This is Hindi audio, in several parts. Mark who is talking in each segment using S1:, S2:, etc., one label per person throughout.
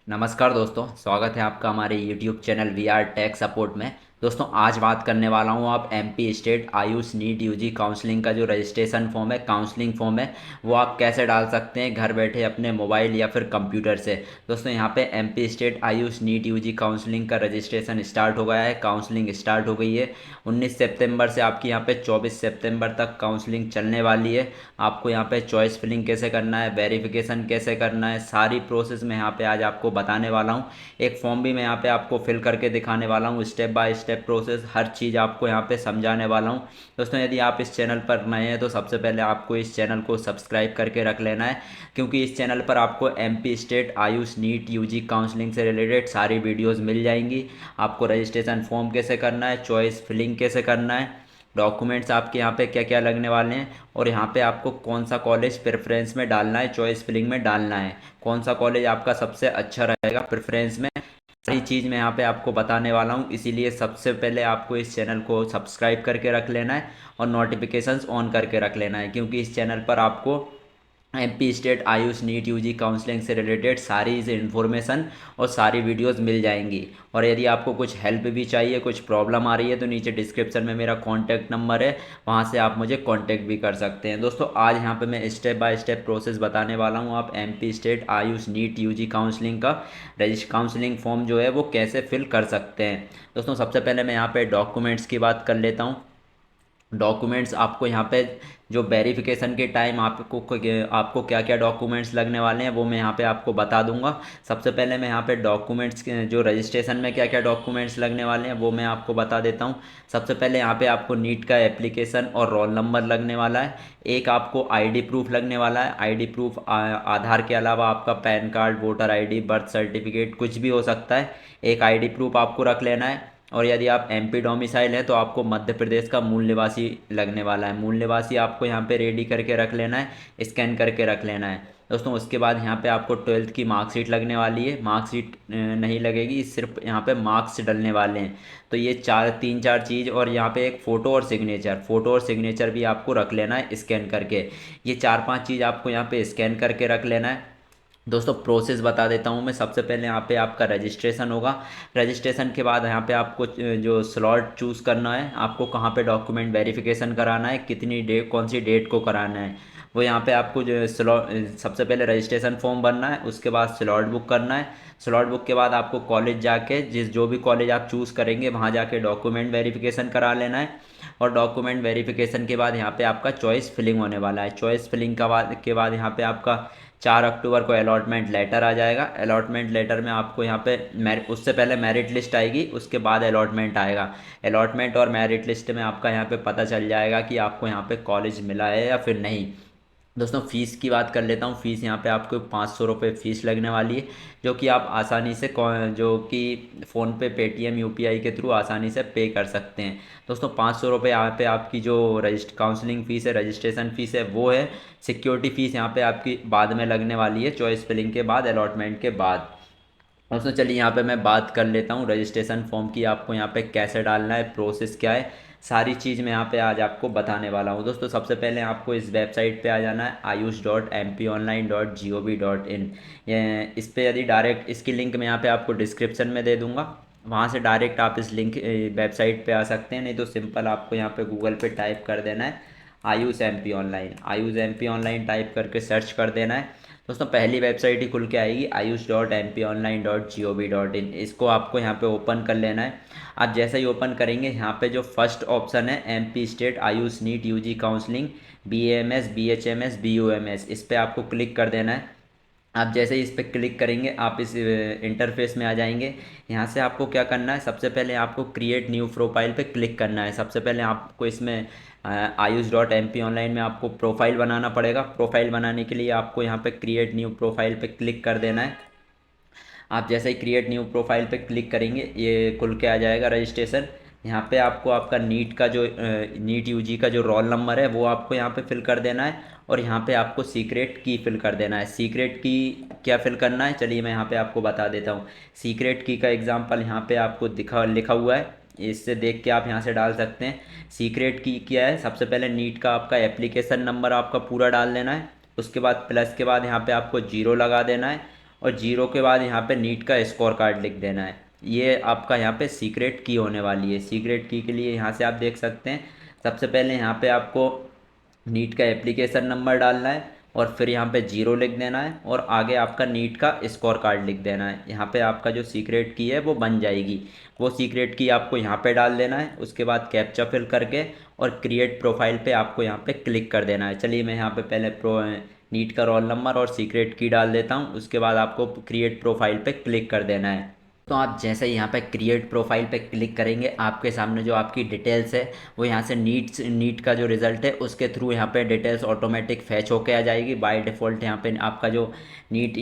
S1: नमस्कार दोस्तों, स्वागत है आपका हमारे YouTube channel we are tech support में। दोस्तों आज बात करने वाला हूँ आप MP state AYUSH NEET UG counselling का जो रजिस्ट्रेशन फॉर्म है, काउंसलिंग फॉर्म है, वो आप कैसे डाल सकते हैं घर बैठे अपने मोबाइल या फिर कंप्यूटर से। दोस्तों यहाँ पे MP state AYUSH NEET UG counselling का रजिस्ट्रेशन स्टार्ट हो गया है, काउंसलिंग स्टार्ट हो गई है। 19 सितंबर से आपकी यहाँ पे 24 सितंबर तक काउंसलिंग चलने वाली है। आपको यहाँ पे चॉइस फिलिंग कैसे करना है, वेरिफिकेशन कैसे करना है, सारी प्रोसेस मैं यहाँ पे आज आपको बताने वाला हूँ। एक फॉर्म भी मैं यहाँ पे आपको फिल करके दिखाने वाला हूँ, स्टेप बाय स्टेप प्रोसेस हर चीज़ आपको यहाँ पे समझाने वाला हूँ। दोस्तों यदि आप इस चैनल पर नए हैं तो सबसे पहले आपको इस चैनल को सब्सक्राइब करके रख लेना है, क्योंकि इस चैनल पर आपको MP state AYUSH NEET UG counselling से रिलेटेड सारी वीडियोज़ मिल जाएंगी। आपको रजिस्ट्रेशन फॉर्म कैसे करना है, चॉइस फिलिंग कैसे करना है, डॉक्यूमेंट्स आपके यहाँ पे क्या क्या लगने वाले हैं, और यहाँ पे आपको कौन सा कॉलेज प्रेफरेंस में डालना है, चॉइस फिलिंग में डालना है, कौन सा कॉलेज आपका सबसे अच्छा रहेगा प्रेफरेंस में, सारी चीज़ मैं यहाँ पे आपको बताने वाला हूँ। इसीलिए सबसे पहले आपको इस चैनल को सब्सक्राइब करके रख लेना है और नोटिफिकेशंस ऑन करके रख लेना है, क्योंकि इस चैनल पर आपको MP state AYUSH NEET UG counselling से रिलेटेड सारी इन्फॉर्मेशन और सारी वीडियोस मिल जाएंगी। और यदि आपको कुछ हेल्प भी चाहिए, कुछ प्रॉब्लम आ रही है, तो नीचे डिस्क्रिप्शन में मेरा कॉन्टैक्ट नंबर है, वहाँ से आप मुझे कॉन्टैक्ट भी कर सकते हैं। दोस्तों आज यहाँ पे मैं स्टेप बाय स्टेप प्रोसेस बताने वाला हूँ, आप MP state AYUSH NEET UG counselling का काउंसलिंग फॉर्म जो है वो कैसे फिल कर सकते हैं। दोस्तों सबसे पहले मैं यहाँ पे डॉक्यूमेंट्स की बात कर लेता हूँ। डॉक्यूमेंट्स आपको यहाँ पे जो वेरिफिकेशन के टाइम आपको क्या क्या डॉक्यूमेंट्स लगने वाले हैं वो मैं यहाँ पे आपको बता दूंगा। सबसे पहले मैं यहाँ पे डॉक्यूमेंट्स जो रजिस्ट्रेशन में क्या क्या डॉक्यूमेंट्स लगने वाले हैं वो मैं आपको बता देता हूँ। सबसे पहले यहाँ पे आपको नीट का एप्लीकेशन और रोल नंबर लगने वाला है। एक आपको आईडी प्रूफ लगने वाला है। आईडी प्रूफ आधार के अलावा आपका pan card, voter ID, birth certificate कुछ भी हो सकता है। एक आईडी प्रूफ आपको रख लेना है। और यदि आप एमपी डोमिसाइल है तो आपको मध्य प्रदेश का मूल निवासी लगने वाला है। मूल निवासी आपको यहाँ पे रेडी करके रख लेना है, स्कैन करके रख लेना है। दोस्तों उसके बाद यहाँ पे आपको 12th की मार्कशीट लगने वाली है। मार्कशीट नहीं लगेगी, सिर्फ यहाँ पे मार्क्स डलने वाले हैं। तो ये तीन चार चीज़, और यहाँ पे एक फ़ोटो और सिग्नेचर, फ़ोटो और सिग्नेचर भी आपको रख लेना है स्कैन करके। ये चार पांच चीज़ आपको यहाँ पे स्कैन करके रख लेना है। दोस्तों प्रोसेस बता देता हूँ मैं। सबसे पहले यहाँ पे आपका रजिस्ट्रेशन होगा। रजिस्ट्रेशन के बाद यहाँ पे आपको जो स्लॉट चूज़ करना है, आपको कहाँ पे डॉक्यूमेंट वेरिफिकेशन कराना है, कितनी डेट, कौन सी डेट को कराना है, वो यहाँ पे आपको जो स्लॉट, सबसे पहले रजिस्ट्रेशन फॉर्म भरना है, उसके बाद स्लॉट बुक करना है। स्लॉट बुक के बाद आपको कॉलेज जाके, जो भी कॉलेज आप चूज़ करेंगे वहाँ जाके डॉक्यूमेंट वेरिफिकेशन करा लेना है। और डॉक्यूमेंट वेरिफिकेशन के बाद यहाँ पे आपका चॉइस फिलिंग होने वाला है। चॉइस फिलिंग के बाद यहाँ पे आपका 4 अक्टूबर को अलॉटमेंट लेटर आ जाएगा। अलॉटमेंट लेटर में आपको यहाँ पे उससे पहले मेरिट लिस्ट आएगी, उसके बाद अलॉटमेंट आएगा। अलॉटमेंट और मेरिट लिस्ट में आपका यहाँ पे पता चल जाएगा कि आपको यहाँ पे कॉलेज मिला है या फिर नहीं। दोस्तों फ़ीस की बात कर लेता हूँ। फ़ीस यहाँ पे आपको 500 रुपये फ़ीस लगने वाली है, जो कि आप आसानी से जो कि फ़ोनपे, पेटीएम, यूपीआई के थ्रू आसानी से पे कर सकते हैं। दोस्तों 500 रुपये यहाँ पे आपकी जो काउंसलिंग फ़ीस है, रजिस्ट्रेशन फ़ीस है वो है। सिक्योरिटी फ़ीस यहाँ पे आपकी बाद में लगने वाली है, चॉइस फिलिंग के बाद, अलॉटमेंट के बाद। दोस्तों चलिए यहाँ पे मैं बात कर लेता हूँ रजिस्ट्रेशन फॉर्म की, आपको यहाँ पे कैसे डालना है, प्रोसेस क्या है, सारी चीज़ मैं यहाँ पे आज आपको बताने वाला हूँ। दोस्तों सबसे पहले आपको इस वेबसाइट पे आ जाना है, ayush.mponline.gov.in। इस पे यदि डायरेक्ट, इसकी लिंक मैं यहाँ पे आपको डिस्क्रिप्शन में दे दूँगा, वहाँ से डायरेक्ट आप इस लिंक वेबसाइट पे आ सकते हैं। नहीं तो सिंपल आपको यहाँ पे गूगल पे टाइप कर देना है AYUSH M P online, AYUSH M P online type करके सर्च कर देना है। दोस्तों पहली वेबसाइट ही खुल के आएगी, ayush.mponline.gov.in। इसको आपको यहाँ पे ओपन कर लेना है। आप जैसे ही ओपन करेंगे, यहाँ पे जो फर्स्ट ऑप्शन है MP state AYUSH NEET UG counselling BAMS BHMS BUMS, इस पर आपको क्लिक कर देना है। आप जैसे ही इस पर क्लिक करेंगे आप इस इंटरफेस में आ जाएंगे। यहाँ से आपको क्या करना है, सबसे पहले आपको क्रिएट न्यू प्रोफाइल पे क्लिक करना है। सबसे पहले आपको इसमें ayush.mp online में आपको प्रोफाइल बनाना पड़ेगा। प्रोफाइल बनाने के लिए आपको यहाँ पे क्रिएट न्यू प्रोफाइल पे क्लिक कर देना है। आप जैसे ही क्रिएट न्यू प्रोफाइल पे क्लिक करेंगे, ये खुल के आ जाएगा रजिस्ट्रेशन। यहाँ पे आपको आपका नीट का जो नीट यूजी का जो रोल नंबर है वो आपको यहाँ पे फिल कर देना है। और यहाँ पे आपको सीक्रेट की फिल कर देना है। सीक्रेट की क्या फिल करना है, चलिए मैं यहाँ पे आपको बता देता हूँ। सीक्रेट की का एग्जांपल यहाँ पे आपको लिखा हुआ है, इससे देख के आप यहाँ से डाल सकते हैं। सीक्रेट की क्या है, सबसे पहले नीट का आपका एप्लीकेशन नंबर आपका पूरा डाल देना है। उसके बाद प्लस के बाद यहाँ पे आपको जीरो लगा देना है। और 0 के बाद यहाँ पे नीट का स्कोर कार्ड लिख देना है। ये आपका यहाँ पे सीक्रेट की होने वाली है। सीक्रेट की के लिए यहाँ से आप देख सकते हैं, सबसे पहले यहाँ पे आपको नीट का एप्लीकेशन नंबर डालना है और फिर यहाँ पे 0 लिख देना है और आगे आपका नीट का स्कोर कार्ड लिख देना है। यहाँ पे आपका जो सीक्रेट की है वो बन जाएगी। वो सीक्रेट की आपको यहाँ पे डाल देना है। उसके बाद कैप्चा फिल करके और क्रिएट प्रोफाइल पे आपको यहाँ पे क्लिक कर देना है। चलिए मैं यहाँ पे पहले नीट का रोल नंबर और सीक्रेट की डाल देता हूँ। उसके बाद आपको क्रिएट प्रोफाइल पे क्लिक कर देना है। तो आप जैसे यहाँ पे क्रिएट प्रोफाइल पे क्लिक करेंगे, आपके सामने जो आपकी डिटेल्स है वो यहाँ से नीट का जो रिज़ल्ट है उसके थ्रू यहाँ पे डिटेल्स ऑटोमेटिक फैच होके आ जाएगी। बाय डिफ़ॉल्ट यहाँ पे आपका जो नीट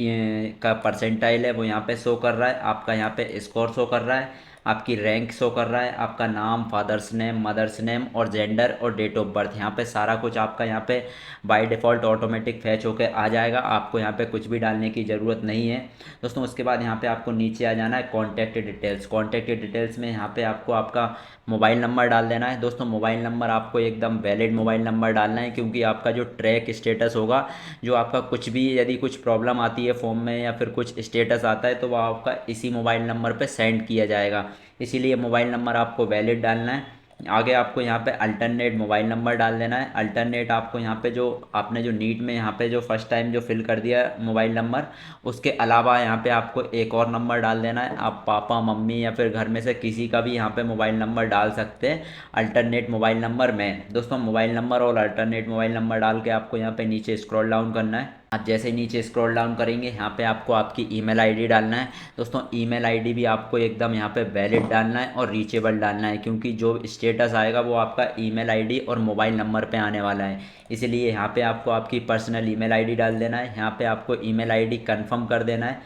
S1: का परसेंटाइल है वो यहाँ पे शो कर रहा है, आपका यहाँ पे स्कोर शो कर रहा है, आपकी रैंक शो कर रहा है, आपका नाम, फादर्स नेम, मदर्स नेम और जेंडर और डेट ऑफ बर्थ। यहाँ पे सारा कुछ आपका यहाँ पे बाय डिफ़ॉल्ट ऑटोमेटिक फैच होकर आ जाएगा। आपको यहाँ पे कुछ भी डालने की ज़रूरत नहीं है दोस्तों। उसके बाद यहाँ पे आपको नीचे आ जाना है कॉन्टैक्ट डिटेल्स। कॉन्टैक्ट डिटेल्स में यहाँ पे आपको आपका मोबाइल नंबर डाल देना है दोस्तों। मोबाइल नंबर आपको एकदम वैलिड मोबाइल नंबर डालना है, क्योंकि आपका जो ट्रैक स्टेटस होगा, जो आपका कुछ भी यदि कुछ प्रॉब्लम आती है फॉर्म में या फिर कुछ स्टेटस आता है तो वो आपका इसी मोबाइल नंबर पे सेंड किया जाएगा। इसीलिए मोबाइल नंबर आपको वैलिड डालना है। आगे आपको यहाँ पे अल्टरनेट मोबाइल नंबर डाल देना है। अल्टरनेट आपको यहाँ पे जो आपने जो नीट में यहाँ पे जो फर्स्ट टाइम जो फिल कर दिया मोबाइल नंबर, उसके अलावा यहाँ पे आपको एक और नंबर डाल देना है। आप पापा मम्मी या फिर घर में से किसी का भी यहाँ पे मोबाइल नंबर डाल सकते हैं अल्टरनेट मोबाइल नंबर में दोस्तों। मोबाइल नंबर और अल्टरनेट मोबाइल नंबर डाल के आपको यहाँ पे नीचे स्क्रॉल डाउन करना है। आप जैसे ही नीचे स्क्रॉल डाउन करेंगे यहाँ पे आपको आपकी ईमेल आईडी डालना है दोस्तों। ईमेल आईडी भी आपको एकदम यहाँ पे वैलिड डालना है और रीचेबल डालना है, क्योंकि जो स्टेटस आएगा वो आपका ईमेल आईडी और मोबाइल नंबर पे आने वाला है। इसलिए यहाँ पे आपको आपकी पर्सनल ईमेल आईडी डाल देना है। यहाँ पे आपको ईमेल आईडी कंफर्म कर देना है।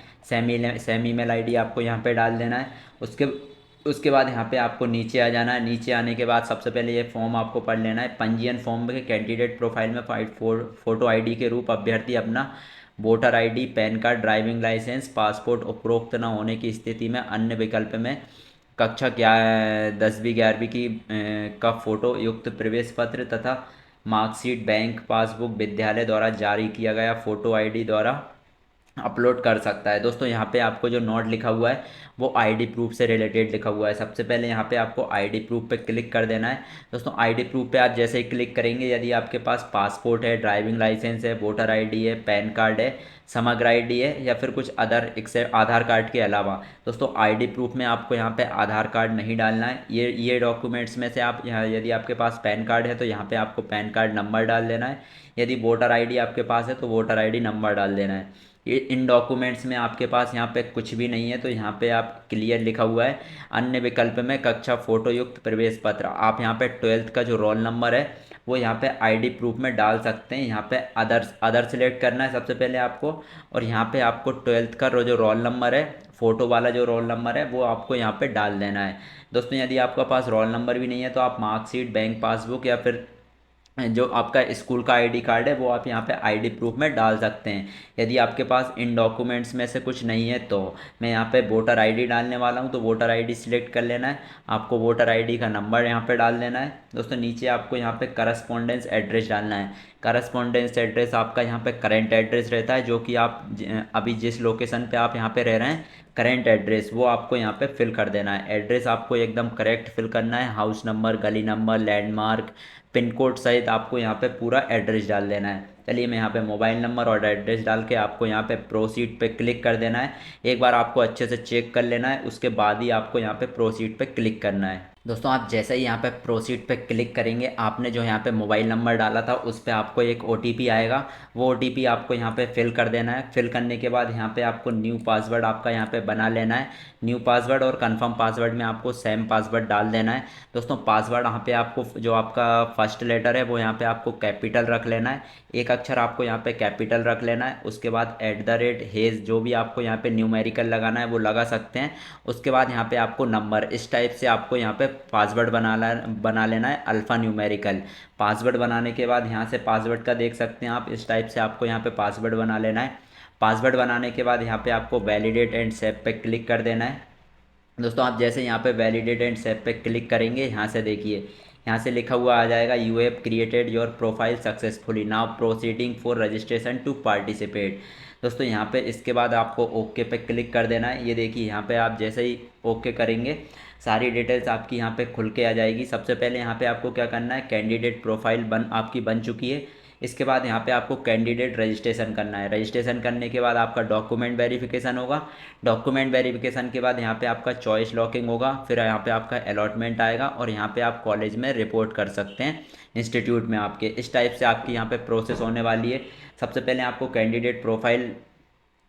S1: सेम ईमेल आईडी आपको यहाँ पे डाल देना है। उसके उसके बाद यहाँ पे आपको नीचे आ जाना है। नीचे आने के बाद सबसे पहले ये फॉर्म आपको पढ़ लेना है। पंजीयन फॉर्म के कैंडिडेट प्रोफाइल में फोटो आईडी के रूप अभ्यर्थी अपना voter ID, PAN card, driving licence, passport उपरोक्त न होने की स्थिति में अन्य विकल्प में कक्षा क्या 10वीं 11वीं की का फोटो युक्त प्रवेश पत्र तथा मार्कशीट, बैंक पासबुक, विद्यालय द्वारा जारी किया गया फोटो आईडी द्वारा अपलोड कर सकता है दोस्तों। यहाँ पे आपको जो नोट लिखा हुआ है वो आईडी प्रूफ से रिलेटेड लिखा हुआ है। सबसे पहले यहाँ पे आपको आईडी प्रूफ पे क्लिक कर देना है दोस्तों। आईडी प्रूफ पे आप जैसे ही क्लिक करेंगे, यदि आपके पास पासपोर्ट है, ड्राइविंग लाइसेंस है, वोटर आईडी है, पैन कार्ड है, समग्र आईडी है या फिर कुछ अदर एक्सेप्ट आधार कार्ड के अलावा दोस्तों, आईडी प्रूफ में आपको यहाँ पे आधार कार्ड नहीं डालना है। ये डॉक्यूमेंट्स में से आप यहाँ यदि आपके पास पैन कार्ड है तो यहाँ पे आपको पैन कार्ड नंबर डाल देना है। यदि वोटर आईडी आपके पास है तो वोटर आईडी नंबर डाल देना है। ये इन डॉक्यूमेंट्स में आपके पास यहाँ पे कुछ भी नहीं है तो यहाँ पे आप क्लियर लिखा हुआ है। अन्य विकल्प में कक्षा फोटो युक्त प्रवेश पत्र, आप यहाँ पे 12th का जो रोल नंबर है वो यहाँ पे आईडी प्रूफ में डाल सकते हैं। यहाँ पे अदर सेलेक्ट करना है सबसे पहले आपको, और यहाँ पे आपको 12th का जो रोल नंबर है, फ़ोटो वाला जो रोल नंबर है वो आपको यहाँ पे डाल देना है दोस्तों। यदि आपका पास रोल नंबर भी नहीं है तो आप मार्कशीट, बैंक पासबुक या फिर जो आपका स्कूल का आईडी कार्ड है वो आप यहाँ पे आईडी प्रूफ में डाल सकते हैं। यदि आपके पास इन डॉक्यूमेंट्स में से कुछ नहीं है तो मैं यहाँ पे वोटर आईडी डालने वाला हूँ, तो वोटर आईडी सिलेक्ट कर लेना है। आपको वोटर आईडी का नंबर यहाँ पे डाल देना है दोस्तों। नीचे आपको यहाँ पे करस्पॉन्डेंस एड्रेस डालना है। करस्पॉन्डेंस एड्रेस आपका यहाँ पे करेंट एड्रेस रहता है, जो कि आप अभी जिस लोकेशन पे आप यहाँ पे रह रहे हैं करेंट एड्रेस वो आपको यहाँ पे फिल कर देना है। एड्रेस आपको एकदम करेक्ट फिल करना है। हाउस नंबर, गली नंबर, लैंडमार्क, पिन कोड सहित आपको यहाँ पे पूरा एड्रेस डाल देना है। चलिए मैं यहाँ पे मोबाइल नंबर और एड्रेस डाल के आपको यहाँ पे प्रोसीड पे क्लिक कर देना है। एक बार आपको अच्छे से चेक कर लेना है, उसके बाद ही आपको यहाँ पे प्रोसीड पे क्लिक करना है दोस्तों। आप जैसे ही यहाँ पे प्रोसीड पे क्लिक करेंगे, आपने जो यहाँ पे मोबाइल नंबर डाला था उस पर आपको एक ओटीपी आएगा। वो ओटीपी आपको यहाँ पे फिल कर देना है। फिल करने के बाद यहाँ पे आपको न्यू पासवर्ड आपका यहाँ पे बना लेना है। न्यू पासवर्ड और कंफर्म पासवर्ड में आपको सेम पासवर्ड डाल देना है दोस्तों। पासवर्ड यहाँ पे आपको जो आपका फर्स्ट लेटर है वो यहाँ पे आपको कैपिटल रख लेना है। एक अक्षर आपको यहाँ पे कैपिटल रख लेना है। उसके बाद @हेज जो भी आपको यहाँ पे न्यूमेरिकल लगाना है वो लगा सकते हैं। उसके बाद यहाँ पे आपको नंबर इस टाइप से आपको यहाँ पे पासवर्ड बना लेना है, अल्फ़ा न्यूमेरिकल। पासवर्ड बनाने के बाद यहाँ से पासवर्ड का देख सकते हैं आप, इस टाइप से आपको यहाँ पे पासवर्ड बना लेना है। पासवर्ड बनाने के बाद यहाँ पे आपको वैलिडेट एंड सेव पे क्लिक कर देना है दोस्तों। आप जैसे यहाँ पे वैलिडेट एंड सेव पे क्लिक करेंगे, यहाँ से देखिए यहाँ से लिखा हुआ आ जाएगा you have created your profile successfully, now proceeding for registration to participate. दोस्तों यहाँ पे इसके बाद आपको ओके पे क्लिक कर देना है। ये देखिए यहाँ पे आप जैसे ही ओके करेंगे सारी डिटेल्स आपकी यहाँ पे खुल के आ जाएगी। सबसे पहले यहाँ पे आपको क्या करना है, कैंडिडेट प्रोफाइल आपकी बन चुकी है। इसके बाद यहाँ पे आपको कैंडिडेट रजिस्ट्रेशन करना है। रजिस्ट्रेशन करने के बाद आपका डॉक्यूमेंट वेरिफिकेशन होगा। डॉक्यूमेंट वेरिफिकेशन के बाद यहाँ पे आपका चॉइस लॉकिंग होगा, फिर यहाँ पे आपका अलॉटमेंट आएगा और यहाँ पे आप कॉलेज में रिपोर्ट कर सकते हैं इंस्टीट्यूट में आपके। इस टाइप से आपकी यहाँ पे प्रोसेस होने वाली है। सबसे पहले आपको कैंडिडेट प्रोफाइल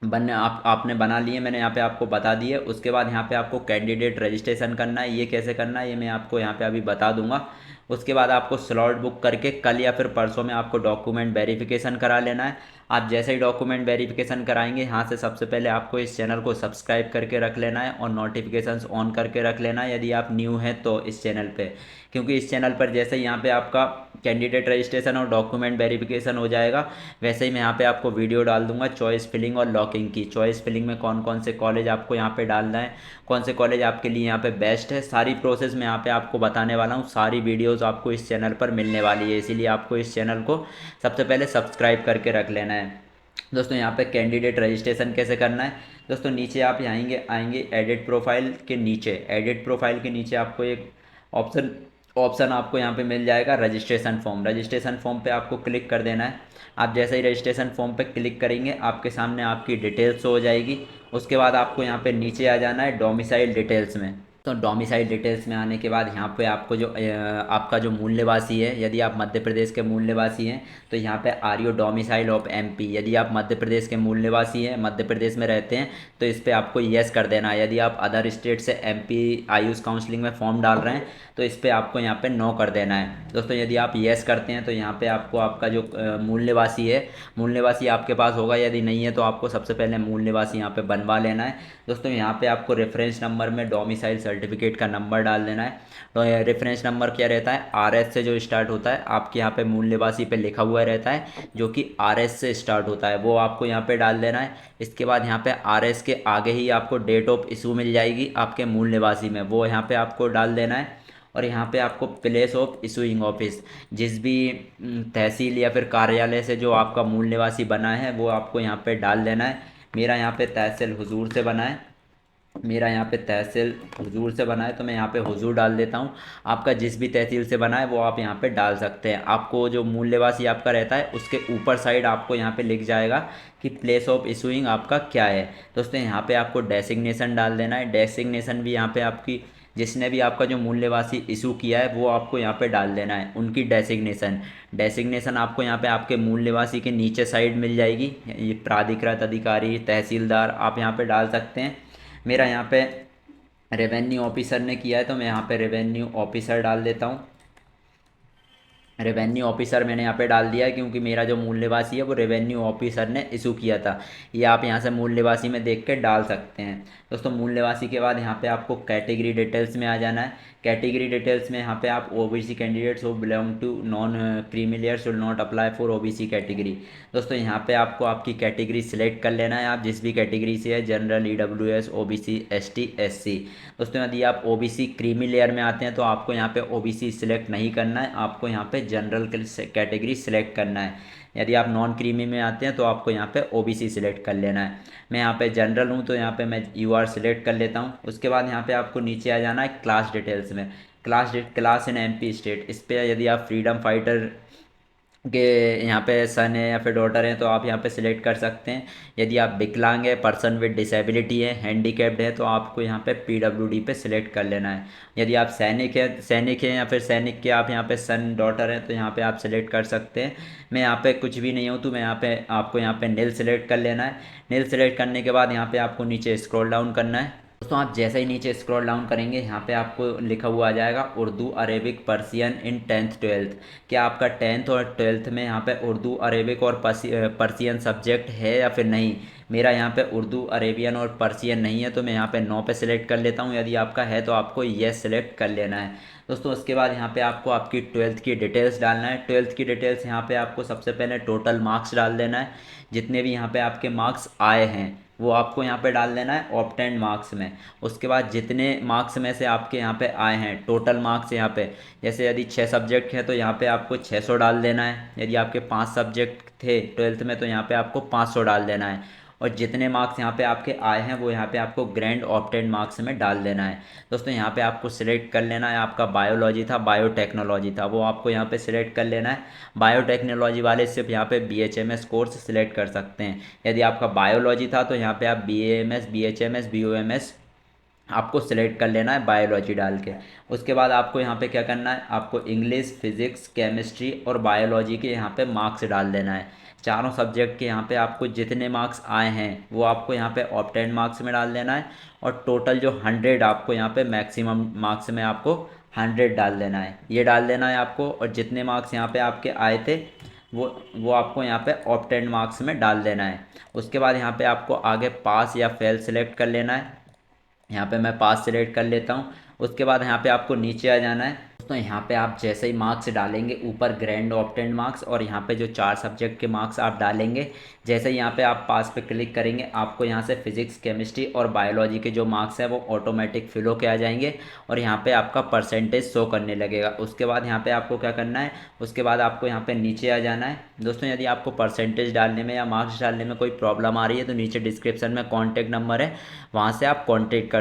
S1: आपने बना लिए, मैंने यहाँ पे आपको बता दिए। उसके बाद यहाँ पे आपको कैंडिडेट रजिस्ट्रेशन करना है। ये कैसे करना है ये मैं आपको यहाँ पे अभी बता दूंगा। उसके बाद आपको स्लॉट बुक करके कल या फिर परसों में आपको डॉक्यूमेंट वेरिफिकेशन करा लेना है। आप जैसे ही डॉक्यूमेंट वेरिफिकेशन कराएंगे यहाँ से सबसे पहले आपको इस चैनल को सब्सक्राइब करके रख लेना है और नोटिफिकेशंस ऑन करके रख लेना है यदि आप न्यू हैं तो इस चैनल पे, क्योंकि इस चैनल पर जैसे ही यहाँ पे आपका कैंडिडेट रजिस्ट्रेशन और डॉक्यूमेंट वेरिफिकेशन हो जाएगा वैसे ही मैं यहाँ पे आपको वीडियो डाल दूंगा चॉइस फिलिंग और लॉकिंग की। चॉइस फिलिंग में कौन कौन से कॉलेज आपको यहाँ पे डालना है, कौन से कॉलेज आपके लिए यहाँ पे बेस्ट है, सारी प्रोसेस मैं यहाँ पे आपको बताने वाला हूँ। सारी वीडियोज़ आपको इस चैनल पर मिलने वाली है, इसीलिए आपको इस चैनल को सबसे पहले सब्सक्राइब करके रख लेना है। दोस्तों यहाँ पे कैंडिडेट रजिस्ट्रेशन कैसे करना है, दोस्तों नीचे आप आएंगे आएंगे एडिट प्रोफाइल के नीचे। एडिट प्रोफाइल के नीचे आपको एक ऑप्शन ऑप्शन आपको यहाँ पे मिल जाएगा रजिस्ट्रेशन फॉर्म। रजिस्ट्रेशन फॉर्म पे आपको क्लिक कर देना है। आप जैसे ही रजिस्ट्रेशन फॉर्म पे क्लिक करेंगे आपके सामने आपकी डिटेल्स हो जाएगी। उसके बाद आपको यहाँ पे नीचे आ जाना है डोमिसाइल डिटेल्स में। तो डोमिसाइल डिटेल्स में आने के बाद यहाँ पे आपको जो आपका जो मूल निवासी है, यदि आप मध्य प्रदेश के मूल निवासी हैं तो यहाँ पे are you domicile of MP. यदि आप मध्य प्रदेश के मूल निवासी हैं, मध्य प्रदेश में रहते हैं तो इस पर आपको येस कर देना है। यदि आप अदर स्टेट से एमपी आयुष काउंसलिंग में फॉर्म डाल रहे हैं तो इस पर आपको यहाँ पे नो कर देना है। दोस्तों यदि आप येस करते हैं तो यहाँ पे आपको आपका जो मूल निवासी है, मूल निवासी आपके पास होगा, यदि नहीं है तो आपको सबसे पहले मूल निवासी यहाँ पे बनवा लेना है। दोस्तों यहाँ पे आपको रेफरेंस नंबर में डोमिसाइल सर्टिफिकेट का नंबर डाल देना है। तो रेफरेंस नंबर क्या रहता है, आरएस से जो स्टार्ट होता है, आपके यहाँ पे मूल निवासी पे लिखा हुआ रहता है जो कि आरएस से स्टार्ट होता है, वो आपको यहाँ पे डाल देना है। इसके बाद यहाँ पे आरएस के आगे ही आपको डेट ऑफ इशू मिल जाएगी आपके मूल निवासी में, वो यहाँ पे आपको डाल देना है। और यहाँ पे आपको प्लेस ऑफ इशूइंग ऑफिस, जिस भी तहसील या फिर कार्यालय से जो आपका मूल निवासी बना है वो आपको यहाँ पे डाल देना है। मेरा यहाँ पे तहसील हुजूर से बना है, मेरा यहाँ पे तहसील हुजूर से बना है तो मैं यहाँ पे हुजूर डाल देता हूँ। आपका जिस भी तहसील से बना है वो आप यहाँ पे डाल सकते हैं। आपको जो मूल निवासी आपका रहता है उसके ऊपर साइड आपको यहाँ पे लिख जाएगा कि प्लेस ऑफ इशूइंग आपका क्या है। दोस्तों यहाँ पे आपको डेसिग्नेशन डाल देना है। डेसिग्नेशन भी यहाँ पे आपकी जिसने भी आपका जो मूल निवासी इशू किया है वो आपको यहाँ पे डाल देना है, उनकी डेसिग्नेशन। डेसिग्नेशन आपको यहाँ पे आपके मूल निवासी के नीचे साइड मिल जाएगी। ये प्राधिकृत अधिकारी, तहसीलदार आप यहाँ पे डाल सकते हैं। मेरा यहाँ पे रेवेन्यू ऑफिसर ने किया है तो मैं यहाँ पे रेवेन्यू ऑफिसर डाल देता हूँ। रेवेन्यू ऑफिसर मैंने यहाँ पे डाल दिया है क्योंकि मेरा जो मूल निवासी है वो रेवेन्यू ऑफिसर ने इशू किया था। ये आप यहाँ से मूल निवासी में देख के डाल सकते हैं। दोस्तों मूल निवासी के बाद यहाँ पे आपको कैटेगरी डिटेल्स में आ जाना है। कैटेगरी डिटेल्स में यहाँ पे आप OBC candidates who belong to non creamy layer should not apply for OBC category. दोस्तों यहाँ पे आपको आपकी कैटेगरी सिलेक्ट कर लेना है, आप जिस भी कैटेगरी से है, general, EWS, OBC, ST, SC. दोस्तों यदि आप ओबीसी क्रीमी लेयर में आते हैं तो आपको यहाँ पे ओबीसी सिलेक्ट नहीं करना है, आपको यहाँ पे जनरल कैटेगरी सिलेक्ट करना है। यदि आप नॉन क्रीमी में आते हैं तो आपको यहाँ पे ओबीसी सिलेक्ट कर लेना है। मैं यहाँ पे जनरल हूँ तो यहाँ पे मैं यूआर सिलेक्ट कर लेता हूँ। उसके बाद यहाँ पे आपको नीचे आ जाना है क्लास डिटेल्स में। क्लास इन एमपी स्टेट, इस पर यदि आप फ्रीडम फाइटर के यहाँ पे सन है या फिर डॉटर हैं तो आप यहाँ पे सिलेक्ट कर सकते हैं। यदि आप विकलांग है, पर्सन विद डिसेबिलिटी है, हैंडीकैप्ड है तो आपको यहाँ पे पीडब्ल्यूडी पे सिलेक्ट कर लेना है। यदि आप सैनिक हैं या फिर सैनिक के आप यहाँ पे सन डॉटर हैं तो यहाँ पे आप सिलेक्ट कर सकते हैं। मैं यहाँ पे कुछ भी नहीं हूँ तो मैं यहाँ पे आपको यहाँ पे नील सिलेक्ट कर लेना है। नील सिलेक्ट करने के बाद यहाँ पे आपको नीचे स्क्रॉल डाउन करना है। दोस्तों आप जैसे ही नीचे स्क्रॉल डाउन करेंगे यहाँ पे आपको लिखा हुआ आ जाएगा उर्दू, अरेबिक, पर्सियन इन 10th 12th। क्या आपका 10th और 12th में यहाँ पे उर्दू, अरेबिक और पर्सियन सब्जेक्ट है या फिर नहीं। मेरा यहाँ पे उर्दू, अरेबियन और पर्सियन नहीं है तो मैं यहाँ पे नो पे सिलेक्ट कर लेता हूँ। यदि आपका है तो आपको येस सिलेक्ट कर लेना है। दोस्तों उसके बाद यहाँ पे आपको आपकी 12th की डिटेल्स डालना है। 12th की डिटेल्स यहाँ पे आपको सबसे पहले टोटल मार्क्स डाल देना है, जितने भी यहाँ पे आपके मार्क्स आए हैं वो आपको यहाँ पे डाल देना है ऑब्टेन्ड मार्क्स में। उसके बाद जितने मार्क्स में से आपके यहाँ पे आए हैं टोटल मार्क्स यहाँ पे, जैसे यदि 6 सब्जेक्ट हैं तो यहाँ पे आपको 600 डाल देना है। यदि आपके 5 सब्जेक्ट थे ट्वेल्थ में तो यहाँ पे आपको 500 डाल देना है। और जितने मार्क्स यहाँ पे आपके आए हैं वो यहाँ पे आपको ग्रैंड ऑब्टेन्ड मार्क्स में डाल देना है। दोस्तों यहाँ पे आपको सिलेक्ट कर लेना है, आपका बायोलॉजी था बायोटेक्नोलॉजी था, वो आपको यहाँ पे सिलेक्ट कर लेना है। बायोटेक्नोलॉजी वाले सिर्फ यहाँ पे BHMS कोर्स सिलेक्ट कर सकते हैं। यदि आपका बायोलॉजी था तो यहाँ पे आप BAMS BHMS BOMS आपको सिलेक्ट कर लेना है बायोलॉजी डाल के। उसके बाद आपको यहाँ पे क्या करना है, आपको इंग्लिश फिजिक्स केमिस्ट्री और बायोलॉजी के यहाँ पे मार्क्स डाल देना है। चारों सब्जेक्ट के यहाँ पे आपको जितने मार्क्स आए हैं वो आपको यहाँ पे ऑब्टेन्ड मार्क्स में डाल देना है। और टोटल जो 100 आपको यहाँ पे मैक्सिमम मार्क्स में आपको 100 डाल देना है, ये डाल देना है आपको। और जितने मार्क्स यहाँ पे आपके आए थे वो आपको यहाँ पे ऑब्टेन्ड मार्क्स में डाल देना है। उसके बाद यहाँ पे आपको आगे पास या फेल सेलेक्ट कर लेना है। यहाँ पे मैं पास सेलेक्ट कर लेता हूँ। उसके बाद यहाँ पे आपको नीचे आ जाना है। तो यहाँ पे आप जैसे ही मार्क्स डालेंगे ऊपर ग्रैंड ऑब्टेन्ड मार्क्स और यहाँ पे जो 4 सब्जेक्ट के मार्क्स आप डालेंगे, जैसे ही यहाँ पे आप पास पे क्लिक करेंगे आपको यहाँ से फिजिक्स केमिस्ट्री और बायोलॉजी के जो मार्क्स हैं वो ऑटोमेटिक फिल होके आ जाएंगे और यहाँ पे आपका परसेंटेज शो करने लगेगा। उसके बाद यहाँ पे आपको क्या करना है, उसके बाद आपको यहाँ पे नीचे आ जाना है। दोस्तों यदि आपको परसेंटेज डालने में या मार्क्स डालने में कोई प्रॉब्लम आ रही है तो नीचे डिस्क्रिप्शन में कॉन्टैक्ट नंबर है, वहाँ से आप कॉन्टेक्ट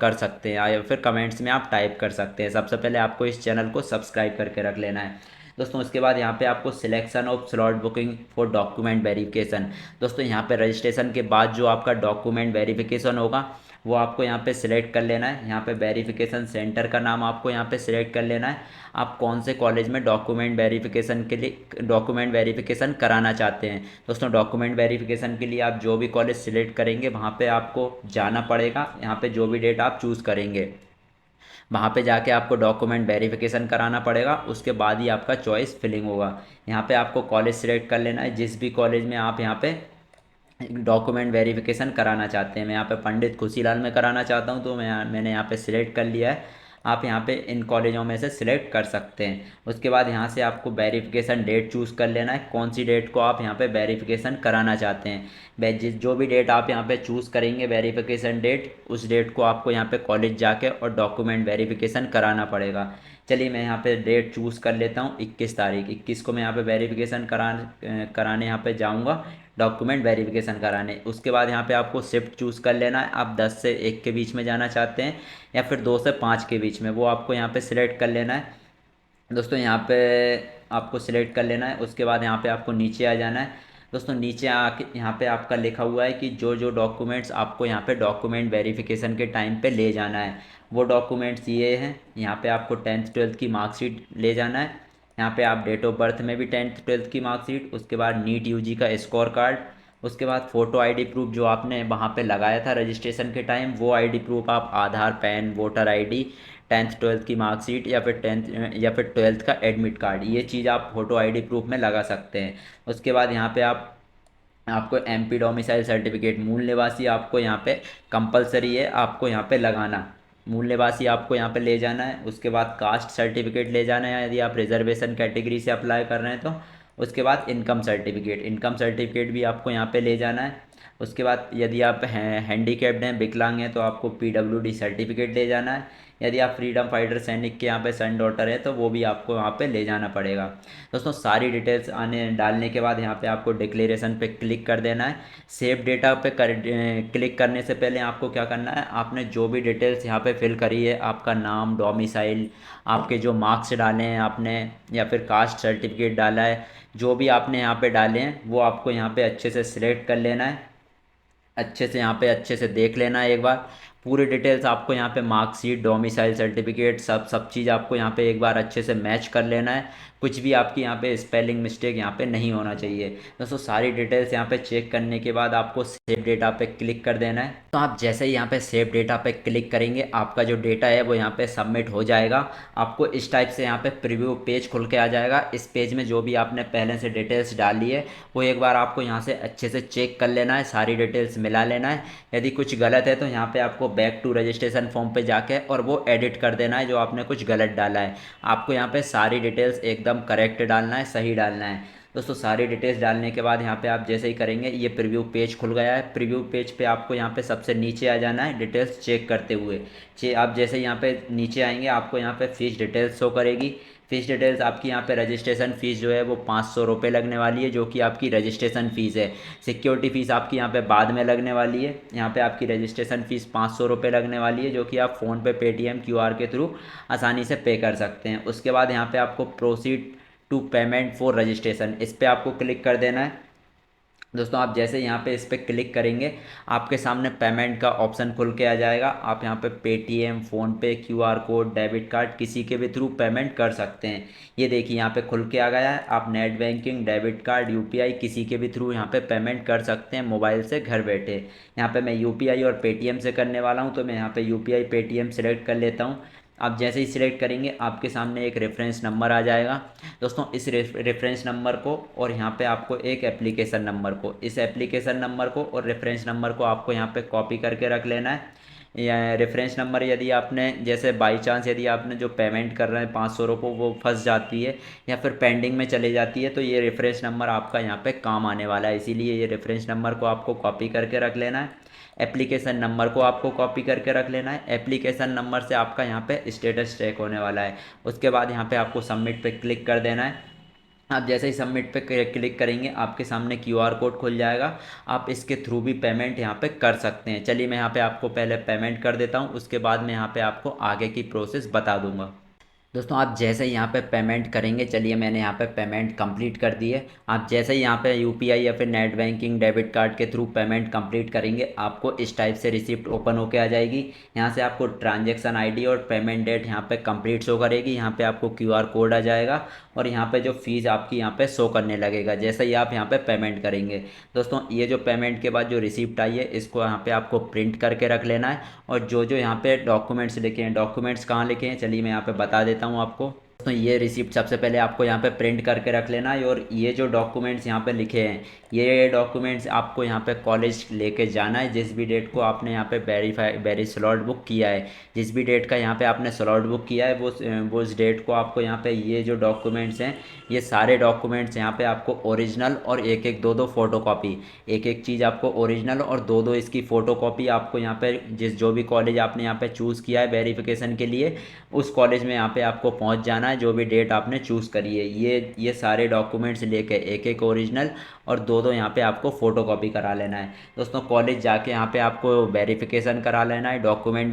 S1: कर सकते हैं या फिर कमेंट्स में आप टाइप कर सकते हैं। सबसे पहले आपको इस चैनल को सब्सक्राइब करके रख लेना है। दोस्तों उसके बाद यहाँ पे आपको selection of slot booking for document verification, दोस्तों यहाँ पे रजिस्ट्रेशन के बाद जो आपका डॉक्यूमेंट वेरिफिकेशन होगा वो आपको यहाँ पे सिलेक्ट कर लेना है। यहाँ पे वेरिफिकेशन सेंटर का नाम आपको यहाँ पे सिलेक्ट कर लेना है। आप कौन से कॉलेज में डॉक्यूमेंट वेरिफिकेशन के लिए डॉक्यूमेंट वेरिफिकेशन कराना चाहते हैं। दोस्तों डॉक्यूमेंट वेरिफिकेशन के लिए आप जो भी कॉलेज सिलेक्ट करेंगे वहाँ पे आपको जाना पड़ेगा। यहाँ पे जो भी डेट आप चूज़ करेंगे वहाँ पे जाके आपको डॉक्यूमेंट वेरिफिकेशन कराना पड़ेगा, उसके बाद ही आपका चॉइस फिलिंग होगा। यहाँ पे आपको कॉलेज सिलेक्ट कर लेना है जिस भी कॉलेज में आप यहाँ पे डॉक्यूमेंट वेरिफिकेशन कराना चाहते हैं। मैं यहाँ पे पंडित खुशीलाल में कराना चाहता हूँ तो मैंने यहाँ पे सिलेक्ट कर लिया है। आप यहाँ पे इन कॉलेजों में से सिलेक्ट कर सकते हैं। उसके बाद यहाँ से आपको वेरिफिकेशन डेट चूज़ कर लेना है, कौन सी डेट को आप यहाँ पे वेरिफिकेशन कराना चाहते हैं। जो भी डेट आप यहाँ पे चूज़ करेंगे वेरिफिकेशन डेट, उस डेट को आपको यहाँ पे कॉलेज जाके और डॉक्यूमेंट वेरिफिकेशन कराना पड़ेगा। चलिए मैं यहाँ पे डेट चूज़ कर लेता हूँ 21 तारीख, 21 को मैं यहाँ पे वेरिफिकेशन कराने यहाँ पे जाऊँगा डॉक्यूमेंट वेरिफिकेशन कराने। उसके बाद यहाँ पे आपको शिफ्ट चूज़ कर लेना है, आप 10 से 1 के बीच में जाना चाहते हैं या फिर 2 से 5 के बीच में, वो आपको यहाँ पे सिलेक्ट कर लेना है। दोस्तों यहाँ पे आपको सिलेक्ट कर लेना है। उसके बाद यहाँ पे आपको नीचे आ जाना है। दोस्तों नीचे आके यहाँ पे आपका लिखा हुआ है कि जो जो डॉक्यूमेंट्स आपको यहाँ पे डॉक्यूमेंट वेरिफिकेशन के टाइम पे ले जाना है वो डॉक्यूमेंट्स ये हैं। यहाँ पे आपको 10th 12th की मार्कशीट ले जाना है। यहाँ पे आप डेट ऑफ बर्थ में भी 10th 12th की मार्कशीट, उसके बाद नीट यूजी का स्कोर कार्ड, उसके बाद फ़ोटो आईडी प्रूफ जो आपने वहाँ पे लगाया था रजिस्ट्रेशन के टाइम वो आईडी प्रूफ आप आधार pan voter ID 10th 12th की मार्कशीट या फिर 10th या फिर 12th का एडमिट कार्ड, ये चीज़ आप फ़ोटो आईडी प्रूफ में लगा सकते हैं। उसके बाद यहाँ पे आपको MP डोमिसाइल सर्टिफिकेट मूल निवासी आपको यहाँ पे कंपलसरी है, आपको यहाँ पे लगाना मूल निवासी आपको यहाँ पे ले जाना है। उसके बाद कास्ट सर्टिफिकेट ले जाना है यदि आप रिजर्वेशन कैटेगरी से अप्लाई कर रहे हैं तो। उसके बाद इनकम सर्टिफिकेट भी आपको यहाँ पे ले जाना है। उसके बाद यदि आप हैंडीकैप्ड हैं विकलांग हैं तो आपको PWD सर्टिफिकेट ले जाना है। यदि आप फ्रीडम फाइटर सैनिक के यहाँ पे सन डॉटर है तो वो भी आपको वहाँ पे ले जाना पड़ेगा। दोस्तों सारी डिटेल्स आने डालने के बाद यहाँ पे आपको डिक्लेरेशन पे क्लिक कर देना है। सेव डेटा पे क्लिक करने से पहले आपको क्या करना है, आपने जो भी डिटेल्स यहाँ पे फिल करी है आपका नाम डोमिसाइल आपके जो मार्क्स डाले हैं आपने या फिर कास्ट सर्टिफिकेट डाला है, जो भी आपने यहाँ पे डाले हैं वो आपको यहाँ पे अच्छे से सिलेक्ट कर लेना है। अच्छे से यहाँ पे अच्छे से देख लेना है एक बार पूरी डिटेल्स आपको यहाँ पे मार्कशीट डोमिसाइल सर्टिफिकेट सब चीज़ आपको यहाँ पे एक बार अच्छे से मैच कर लेना है। कुछ भी आपकी यहाँ पे स्पेलिंग मिस्टेक यहाँ पे नहीं होना चाहिए। दोस्तों सारी डिटेल्स यहाँ पे चेक करने के बाद आपको सेव डेटा पे क्लिक कर देना है। तो आप जैसे ही यहाँ पे सेव डेटा पे क्लिक करेंगे आपका जो डेटा है वो यहाँ पे सबमिट हो जाएगा। आपको इस टाइप से यहाँ पे प्रीव्यू पेज खुल के आ जाएगा। इस पेज में जो भी आपने पहले से डिटेल्स डाली है वो एक बार आपको यहाँ से अच्छे से चेक कर लेना है, सारी डिटेल्स मिला लेना है। यदि कुछ गलत है तो यहाँ पे आपको बैक टू रजिस्ट्रेशन फॉर्म पे जाके और वो एडिट कर देना है जो आपने कुछ गलत डाला है। आपको यहाँ पे सारी डिटेल्स एकदम करेक्ट डालना है, सही डालना है। दोस्तों सारी डिटेल्स डालने के बाद यहाँ पे आप जैसे ही करेंगे ये प्रीव्यू पेज खुल गया है। प्रीव्यू पेज पे आपको यहाँ पे सबसे नीचे आ जाना है डिटेल्स चेक करते हुए। आप जैसे यहाँ पे नीचे आएंगे आपको यहाँ पे फीस डिटेल्स शो करेगी। फीस डिटेल्स आपकी यहाँ पे रजिस्ट्रेशन फ़ीस जो है वो 500 रुपये लगने वाली है, जो कि आपकी रजिस्ट्रेशन फ़ीस है। सिक्योरिटी फ़ीस आपकी यहाँ पे बाद में लगने वाली है। यहाँ पे आपकी रजिस्ट्रेशन फ़ीस 500 रुपये लगने वाली है, जो कि आप फ़ोन पे पेटीएम क्यूआर के थ्रू आसानी से पे कर सकते हैं। उसके बाद यहाँ पे आपको proceed to payment for registration, इस पर आपको क्लिक कर देना है। दोस्तों आप जैसे यहाँ पे इस पर क्लिक करेंगे आपके सामने पेमेंट का ऑप्शन खुल के आ जाएगा। आप यहाँ पे Paytm, PhonePe, QR code, debit card किसी के भी थ्रू पेमेंट कर सकते हैं। ये देखिए यहाँ पे खुल के आ गया है। आप net banking, debit card, UPI किसी के भी थ्रू यहाँ पे पेमेंट कर सकते हैं मोबाइल से घर बैठे। यहाँ पे मैं यूपीआई और पेटीएम से करने वाला हूँ, तो मैं यहाँ पे यूपीआई पेटीएम सेलेक्ट कर लेता हूँ। आप जैसे ही सिलेक्ट करेंगे आपके सामने एक रेफरेंस नंबर आ जाएगा। दोस्तों इस रेफरेंस नंबर को और यहाँ पे आपको एक एप्लीकेशन नंबर को, इस एप्लीकेशन नंबर को और रेफरेंस नंबर को आपको यहाँ पे कॉपी करके रख लेना है। या रेफरेंस नंबर यदि आपने जैसे बाई चांस यदि आपने जो पेमेंट कर रहे हैं 500 रुपये वो फंस जाती है या फिर पेंडिंग में चली जाती है, तो ये रेफरेंस नंबर आपका यहाँ पे काम आने वाला है। इसीलिए ये रेफरेंस नंबर को आपको कॉपी करके रख लेना है। एप्लीकेशन नंबर को आपको कॉपी करके रख लेना है। एप्लीकेशन नंबर से आपका यहाँ पे स्टेटस चेक होने वाला है। उसके बाद यहाँ पे आपको सबमिट पे क्लिक कर देना है। आप जैसे ही सबमिट पे क्लिक करेंगे आपके सामने क्यूआर कोड खुल जाएगा। आप इसके थ्रू भी पेमेंट यहाँ पे कर सकते हैं। चलिए मैं यहाँ पे आपको पहले पेमेंट कर देता हूँ, उसके बाद मैं यहाँ पे आपको आगे की प्रोसेस बता दूंगा। दोस्तों आप जैसे ही यहाँ पे पेमेंट करेंगे, चलिए मैंने यहाँ पे पेमेंट कंप्लीट कर दी है। आप जैसे ही यहाँ पे यूपीआई या फिर नेट बैंकिंग, डेबिट कार्ड के थ्रू पेमेंट कंप्लीट करेंगे आपको इस टाइप से रिसिप्ट ओपन होके आ जाएगी। यहाँ से आपको ट्रांजैक्शन आईडी और पेमेंट डेट यहाँ पे कंप्लीट शो करेगी। यहाँ पे आपको क्यूआर कोड आ जाएगा और यहाँ पे जो फीस आपकी यहाँ पे शो करने लगेगा जैसे ही आप यहाँ पे पेमेंट करेंगे। दोस्तों ये जो पेमेंट के बाद जो रिसिप्ट आई है इसको यहाँ पे आपको प्रिंट करके रख लेना है। और जो जो यहाँ पे डॉक्यूमेंट्स लिखे हैं, डॉक्यूमेंट्स कहाँ लिखे हैं चलिए मैं यहाँ पे बता देता हूँ आपको। तो ये रिसिप्ट सबसे पहले आपको यहाँ पे प्रिंट करके रख लेना है। और ये जो डॉक्यूमेंट्स यहाँ पे लिखे हैं ये डॉक्यूमेंट्स आपको यहाँ पे कॉलेज लेके जाना है। जिस भी डेट को आपने यहाँ पे वेरी स्लॉट बुक किया है, जिस भी डेट का यहाँ पे आपने स्लॉट बुक किया है वो उस डेट को आपको यहाँ पे ये जो डॉक्यूमेंट्स हैं ये सारे डॉक्यूमेंट्स यहाँ पे आपको ओरिजिनल और एक एक दो दो फोटोकॉपी, एक एक चीज़ आपको ओरिजिनल और दो दो इसकी फ़ोटोकॉपी आपको यहाँ पे जो भी कॉलेज आपने यहाँ पे चूज़ किया है वेरिफिकेशन के लिए उस कॉलेज में यहाँ पे आपको पहुँच जाना है जो भी डेट आपने चूज़ करी है। ये सारे डॉक्यूमेंट्स लेके एक एक ओरिजिनल और दो दो यहाँ पे आपको फ़ोटोकॉपी करा लेना है। दोस्तों कॉलेज जाके यहाँ पे आपको वेरिफिकेशन करा लेना है, डॉक्यूमेंट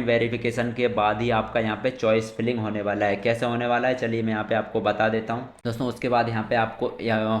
S1: वेरिफिकेशन के बाद ही आपका यहाँ पे चॉइस फिलिंग होने वाला है। कैसे होने वाला है चलिए मैं यहाँ पे आपको बता देता हूँ। दोस्तों उसके बाद यहाँ पे आपको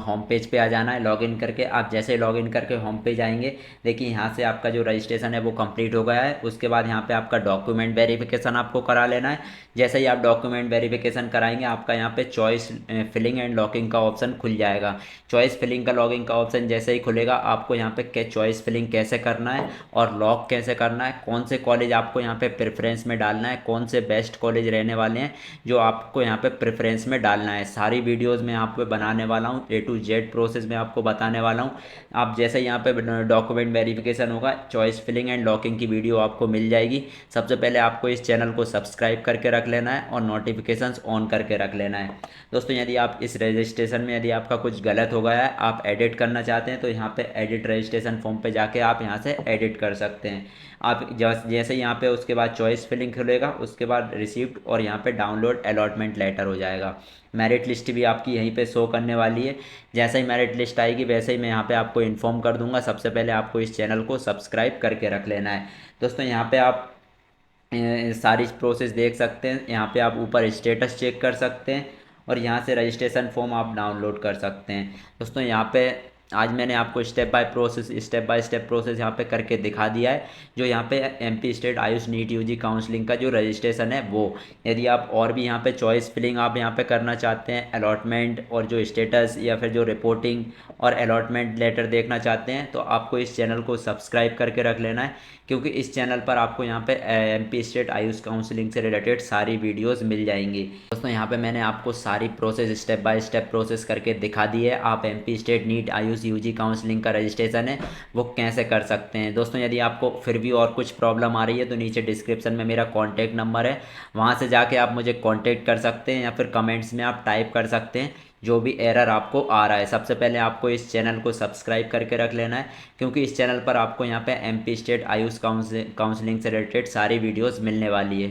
S1: होम पेज पे आ जाना है लॉगिन करके। आप जैसे लॉगिन करके होम पेज आएंगे देखिए यहाँ से आपका जो रजिस्ट्रेशन है वो कंप्लीट हो गया है। उसके बाद यहाँ पे आपका डॉक्यूमेंट वेरिफिकेशन आपको करा लेना है। जैसे ही आप डॉक्यूमेंट वेरिफिकेशन कराएंगे आपका यहाँ पे चॉइस फिलिंग एंड लॉकिंग का ऑप्शन खुल जाएगा। चॉइस फिलिंग का लॉगिंग का ऑप्शन जैसे ही खुलेगा आपको यहाँ पे चॉइस फिलिंग कैसे करना है और लॉक कैसे करना है, कौन से कॉलेज आपको यहाँ पे प्रेफरेंस में डालना है, कौन से बेस्ट कॉलेज रहने वाले हैं जो आपको यहाँ पे प्रेफरेंस में डालना है, सारी वीडियोज़ में आपको बनाने वाला हूँ। A to Z प्रोसेस में आपको बताने वाला हूँ। आप जैसे यहाँ पे डॉक्यूमेंट वेरिफिकेशन होगा चॉइस फिलिंग एंड लॉकिंग की वीडियो आपको मिल जाएगी। सबसे पहले आपको इस चैनल को सब्सक्राइब करके रख लेना है और नोटिफिकेशंस ऑन करके रख लेना है। दोस्तों यदि आप इस रजिस्ट्रेशन में यदि आपका कुछ गलत हो गया है, आप एडिट करना चाहते हैं तो यहाँ पे एडिट रजिस्ट्रेशन फॉर्म पे जाके आप यहाँ से एडिट कर सकते हैं। आप जैसे यहाँ पे उसके बाद चॉइस फिलिंग खुलेगा उसके बाद रिसीप्ट और यहाँ पे डाउनलोड अलॉटमेंट लेटर हो जाएगा। मेरिट लिस्ट भी आपकी यहीं पे शो करने वाली है। जैसे ही मेरिट लिस्ट आएगी वैसे ही मैं यहाँ पे आपको इन्फॉर्म कर दूंगा। सबसे पहले आपको इस चैनल को सब्सक्राइब करके रख लेना है। दोस्तों यहाँ पे आप सारी प्रोसेस देख सकते हैं। यहाँ पे आप ऊपर स्टेटस चेक कर सकते हैं और यहाँ से रजिस्ट्रेशन फॉर्म आप डाउनलोड कर सकते हैं। दोस्तों यहाँ पे आज मैंने आपको स्टेप बाय स्टेप प्रोसेस यहाँ पे करके दिखा दिया है। जो यहाँ पे MP state AYUSH NEET UG counselling का जो रजिस्ट्रेशन है वो, यदि आप और भी यहाँ पे चॉइस फिलिंग आप यहाँ पे करना चाहते हैं, अलॉटमेंट और जो स्टेटस या फिर जो रिपोर्टिंग और अलॉटमेंट लेटर देखना चाहते हैं तो आपको इस चैनल को सब्सक्राइब करके रख लेना है। क्योंकि इस चैनल पर आपको यहाँ पे एमपी स्टेट आयुष काउंसलिंग से रिलेटेड सारी वीडियोस मिल जाएंगी। दोस्तों यहाँ पे मैंने आपको सारी process step by step process करके दिखा दी है। आप MP state NEET AYUSH UG counselling का रजिस्ट्रेशन है वो कैसे कर सकते हैं। दोस्तों यदि आपको फिर भी और कुछ प्रॉब्लम आ रही है तो नीचे डिस्क्रिप्शन में मेरा कॉन्टैक्ट नंबर है, वहाँ से जाके आप मुझे कॉन्टैक्ट कर सकते हैं या फिर कमेंट्स में आप टाइप कर सकते हैं जो भी एरर आपको आ रहा है। सबसे पहले आपको इस चैनल को सब्सक्राइब करके रख लेना है, क्योंकि इस चैनल पर आपको यहाँ पे एमपी स्टेट आयुष काउंसलिंग से रिलेटेड सारी वीडियोस मिलने वाली है।